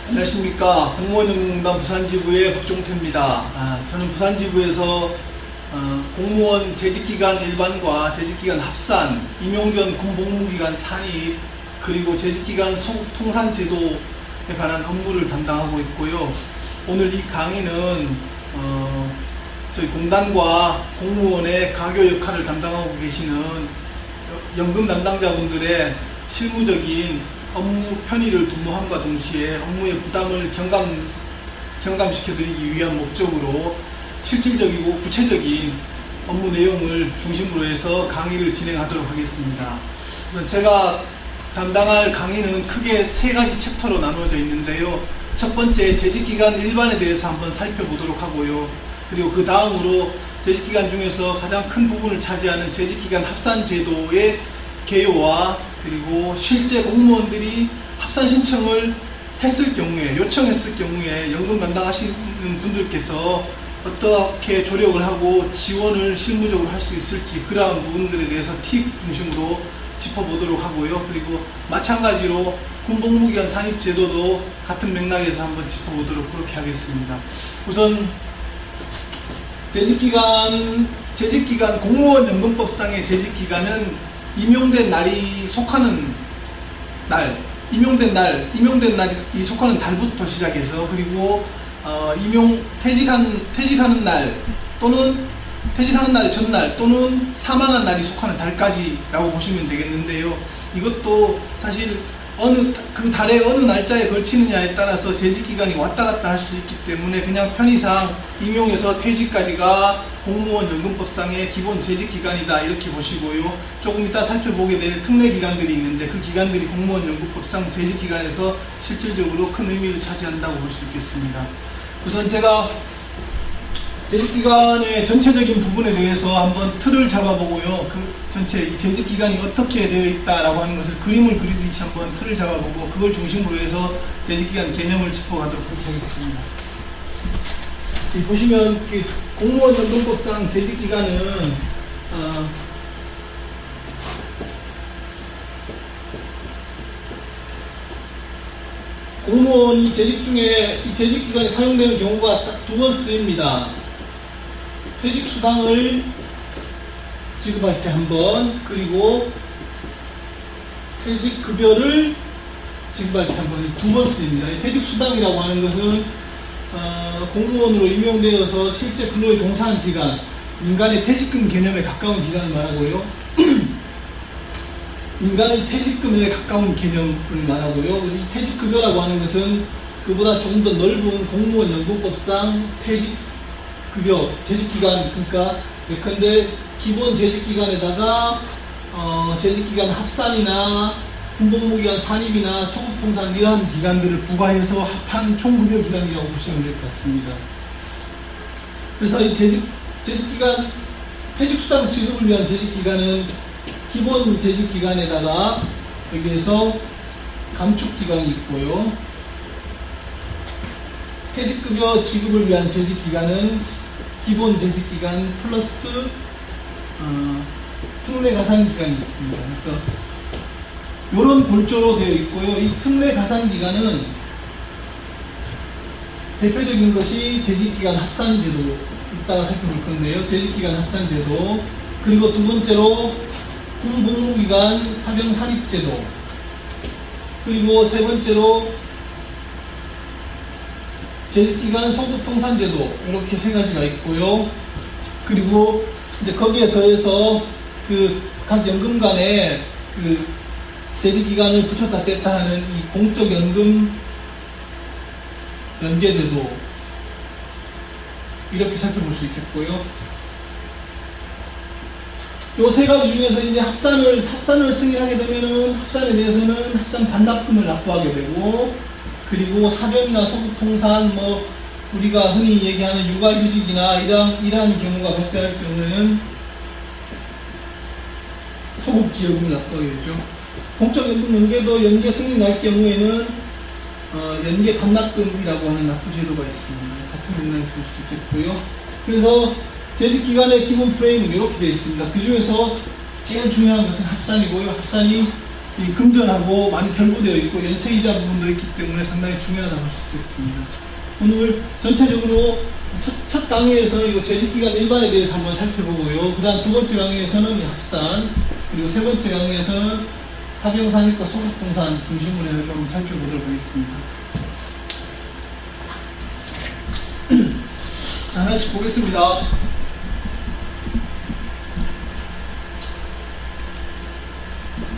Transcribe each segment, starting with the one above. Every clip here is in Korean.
안녕하십니까. 공무원연금공단 부산지부의 박종태입니다. 저는 부산지부에서 공무원 재직기간 일반과 재직기간 합산, 임용 전 군복무기간 산입, 그리고 재직기간 소급 통산 제도에 관한 업무를 담당하고 있고요. 오늘 이 강의는 저희 공단과 공무원의 가교 역할을 담당하고 계시는 연금 담당자분들의 실무적인 업무 편의를 도모함과 동시에 업무의 부담을 경감시켜드리기 위한 목적으로 실질적이고 구체적인 업무 내용을 중심으로 해서 강의를 진행하도록 하겠습니다. 제가 담당할 강의는 크게 세 가지 챕터로 나누어져 있는데요. 첫 번째, 재직기간 일반에 대해서 한번 살펴보도록 하고요. 그리고 그 다음으로 재직기간 중에서 가장 큰 부분을 차지하는 재직기간 합산제도의 개요와 그리고 실제 공무원들이 합산 신청을 했을 경우에, 요청했을 경우에 연금 담당하시는 분들께서 어떻게 조력을 하고 지원을 실무적으로 할 수 있을지, 그러한 부분들에 대해서 팁 중심으로 짚어보도록 하고요. 그리고 마찬가지로 군복무기간 산입제도도 같은 맥락에서 한번 짚어보도록 그렇게 하겠습니다. 우선 재직기간 공무원 연금법상의 재직기간은 임용된 날이 속하는 날, 임용된 날이 속하는 달부터 시작해서, 그리고 퇴직하는 날 또는 퇴직하는 날의 전날 또는 사망한 날이 속하는 달까지라고 보시면 되겠는데요. 이것도 사실 그 달의 어느 날짜에 걸치느냐에 따라서 재직기간이 왔다 갔다 할 수 있기 때문에 그냥 편의상 임용에서 퇴직까지가 공무원 연금법상의 기본 재직기간이다 이렇게 보시고요. 조금 이따 살펴보게 될 특례기간들이 있는데 그 기간들이 공무원 연금법상 재직기간에서 실질적으로 큰 의미를 차지한다고 볼 수 있겠습니다. 우선 제가 재직기간의 전체적인 부분에 대해서 한번 틀을 잡아보고요. 그 전체 이 재직기간이 어떻게 되어 있다라고 하는 것을 그림을 그리듯이 한번 틀을 잡아보고 그걸 중심으로 해서 재직기간 개념을 짚어가도록 하겠습니다. 보시면 공무원 연금법상 재직기간은 공무원이 재직 중에 이 재직기간에 사용되는 경우가 딱 두 번 쓰입니다. 퇴직수당을 지급할 때 한 번, 그리고 퇴직급여를 지급할 때 한 번, 두 번 쓰입니다. 퇴직수당이라고 하는 것은 공무원으로 임용되어서 실제 근로에 종사한 기간, 인간의 퇴직금 개념에 가까운 기간을 말하고요. 인간의 퇴직금에 가까운 개념을 말하고요. 이 퇴직급여라고 하는 것은 그보다 조금 더 넓은 공무원 연금법상 퇴직급여, 재직기간, 그러니까 예컨대 기본 재직기간에다가 재직기간 합산이나 군복무기간 산입이나 소급통산 이러한 기간들을 부과해서 합한 총급여 기간이라고 보시면 될 것 같습니다. 그래서 이 재직기간, 퇴직수당 지급을 위한 재직기간은 기본 재직기간에다가 여기에서 감축기간이 있고요. 퇴직급여 지급을 위한 재직기간은 기본 재직기간 플러스 특례가산기간이 있습니다. 그래서 이런 골조로 되어 있고요. 이 특례가산기간은 대표적인 것이 재직기간 합산제도, 이따가 살펴볼 건데요. 재직기간 합산제도, 그리고 두 번째로 군복무기간 사병산입제도, 그리고 세 번째로 재직기간 소급통산제도, 이렇게 세 가지가 있고요. 그리고 이제 거기에 더해서 각 연금 간에 재직기간을 붙였다 뗐다 하는 이 공적연금 연계제도, 이렇게 살펴볼 수 있겠고요. 요 세 가지 중에서 이제 합산을 승인하게 되면은 합산에 대해서는 합산 반납금을 납부하게 되고, 그리고 사병이나 소급통산, 우리가 흔히 얘기하는 육아휴직이나 이러한 경우가 발생할 경우에는 소급기여금을 납부하게 되죠. 공적연금 연계도 연계 승인 날 경우에는 연계 반납금이라고 하는 납부제도가 있습니다. 같은 맥락에서 볼 수 있겠고요. 그래서 재직기간의 기본 프레임은 이렇게 되어 있습니다. 그 중에서 제일 중요한 것은 합산이고요. 합산이 이 금전하고 많이 결부되어 있고 연체이자 부분도 있기 때문에 상당히 중요하다고 볼 수 있겠습니다. 오늘 전체적으로 첫 강의에서는 이거 재직기간 일반에 대해서 한번 살펴보고요. 그 다음 두 번째 강의에서는 합산, 그리고 세 번째 강의에서는 사병산입과 소극통산 중심으로 해서 좀 살펴보도록 하겠습니다. 자, 하나씩 보겠습니다.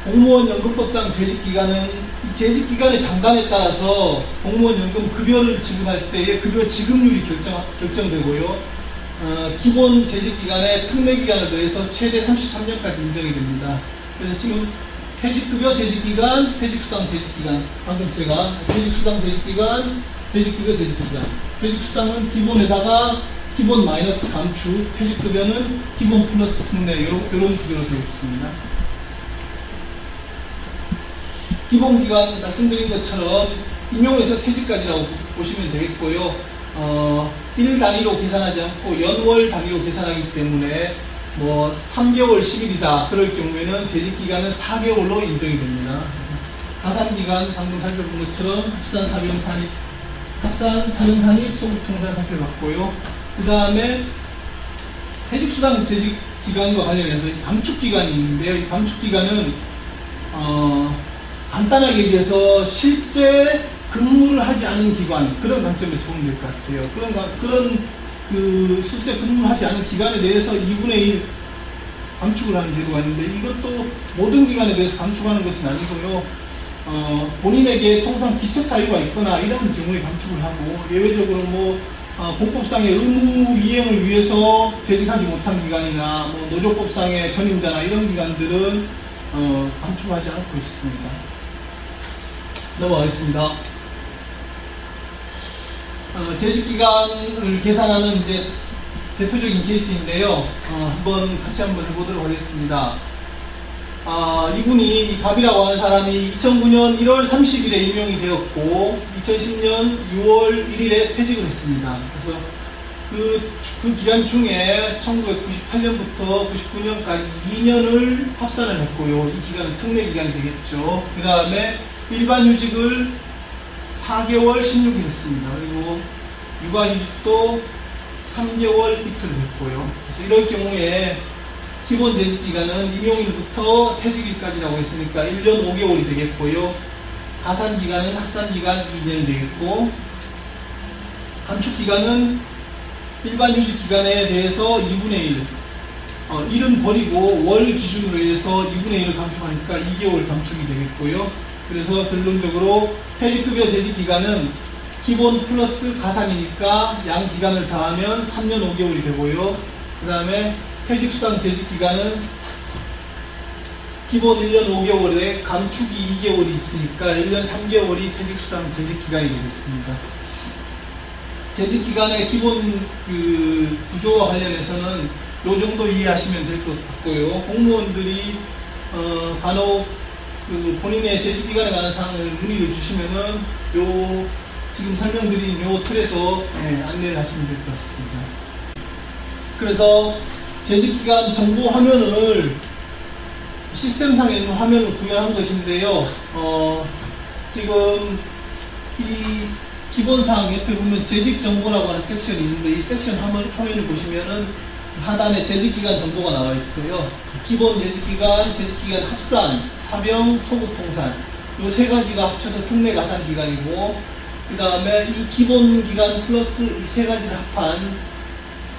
공무원 연금법상 재직기간은 이 재직기간의 장단에 따라서 공무원 연금 급여를 지급할 때의 급여 지급률이 결정되고요. 기본 재직기간에 특례기간을 더해서 최대 33년까지 인정이 됩니다. 그래서 지금 퇴직급여 재직기간, 퇴직수당 재직기간, 방금 제가 퇴직수당 재직기간, 퇴직급여 재직기간, 퇴직수당은 기본에다가 기본 마이너스 감축, 퇴직급여는 기본 플러스 특례, 이런 구조로 되어 있습니다. 기본기간 말씀드린 것처럼 임용에서 퇴직까지라고 보시면 되겠고요. 1 단위로 계산하지 않고 연월 단위로 계산하기 때문에 뭐 3개월 10일이다 그럴 경우에는 재직기간은 4개월로 인정이 됩니다. 가산기간 방금 살펴본 것처럼 합산, 사병산입, 소극통산 살펴봤고요. 그 다음에 퇴직수당 재직기간과 관련해서 감축기간이 있는데요. 이 감축기간은 간단하게 얘기해서 실제 근무를 하지 않은 기관, 그런 관점에서 보면 될 것 같아요. 그런 실제 근무를 하지 않은 기간에 대해서 2분의 1 감축을 하는 제도가 있는데, 이것도 모든 기간에 대해서 감축하는 것은 아니고요. 본인에게 통상 기책 사유가 있거나 이런 경우에 감축을 하고, 예외적으로 뭐 공법상의 의무 이행을 위해서 재직하지 못한 기간이나 뭐 노조법상의 전임자나 이런 기간들은 감축하지 않고 있습니다. 넘어가겠습니다. 재직기간을 계산하는 이제 대표적인 케이스인데요. 같이 한번 해보도록 하겠습니다. 이분이 갑이라고 하는 사람이 2009년 1월 30일에 임용이 되었고 2010년 6월 1일에 퇴직을 했습니다. 그래서 그 기간 중에 1998년부터 99년까지 2년을 합산을 했고요. 이 기간은 특례 기간이 되겠죠. 그 다음에 일반휴직을 4개월 16일 했습니다. 그리고 육아휴직도 3개월 이틀 했고요. 그래서 이럴 경우에 기본 재직기간은 임용일부터 퇴직일까지라고 했으니까 1년 5개월이 되겠고요. 가산기간은 합산기간 2년이 되겠고, 감축기간은 일반휴직기간에 대해서 2분의 1, 1은 버리고 월 기준으로 해서 2분의 1을 감축하니까 2개월 감축이 되겠고요. 그래서 결론적으로 퇴직급여 재직기간은 기본 플러스 가산이니까 양 기간을 더하면 3년 5개월이 되고요. 그 다음에 퇴직수당 재직기간은 기본 1년 5개월에 감축이 2개월이 있으니까 1년 3개월이 퇴직수당 재직기간이 되겠습니다. 재직기간의 기본 구조와 관련해서는 이 정도 이해하시면 될 것 같고요. 공무원들이 간혹 본인의 재직기간에 관한 사항을 문의를 주시면은 지금 설명드린 요 틀에서 안내를 하시면 될 것 같습니다. 그래서 재직기간 정보 화면을 시스템상에 있는 화면을 구현한 것인데요. 지금 이 기본사항 옆에 보면 재직정보라고 하는 섹션이 있는데, 이 섹션 화면을 보시면은 하단에 재직기간 정보가 나와 있어요. 기본 재직기간, 재직기간 합산, 사병, 소급통산, 이 세 가지가 합쳐서 특례 가산 기간이고, 그 다음에 이 기본 기간 플러스 이 세 가지를 합한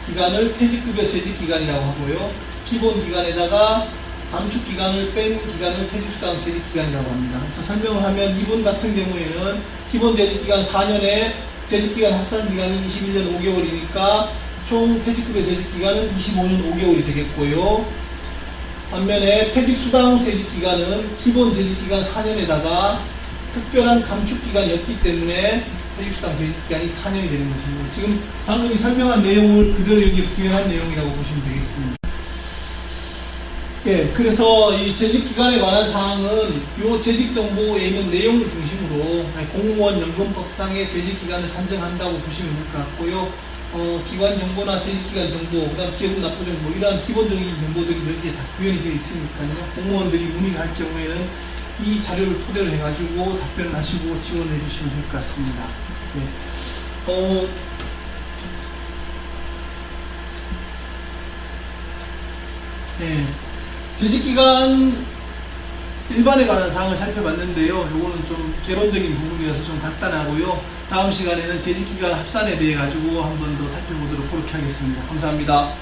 기간을 퇴직급여 재직기간이라고 하고요. 기본 기간에다가 감축 기간을 뺀 기간을 퇴직수당 재직기간이라고 합니다. 그래서 설명을 하면 이분 같은 경우에는 기본 재직기간 4년에 재직기간 합산기간이 21년 5개월이니까 총 퇴직급여 재직기간은 25년 5개월이 되겠고요. 반면에 퇴직수당 재직기간은 기본 재직기간 4년에다가 특별한 감축기간이었기 때문에 퇴직수당 재직기간이 4년이 되는 것입니다. 지금 방금 설명한 내용을 그대로 여기 구현한 내용이라고 보시면 되겠습니다. 예, 그래서 이 재직기간에 관한 사항은 이 재직정보에 있는 내용을 중심으로 공무원 연금법상의 재직기간을 산정한다고 보시면 될 것 같고요. 기관 정보나 재직기간 정보, 그 다음 기여금 납부 정보, 이러한 기본적인 정보들이 여기에 다 구현이 되어 있으니까요. 공무원들이 문의를 할 경우에는 이 자료를 토대로 해가지고 답변을 하시고 지원해 주시면 될 것 같습니다. 네. 네. 재직기간 일반에 관한 사항을 살펴봤는데요. 요거는 좀 개론적인 부분이어서 좀 간단하고요. 다음 시간에는 재직기간 합산에 대해 가지고 한 번 더 살펴보도록 그렇게 하겠습니다. 감사합니다.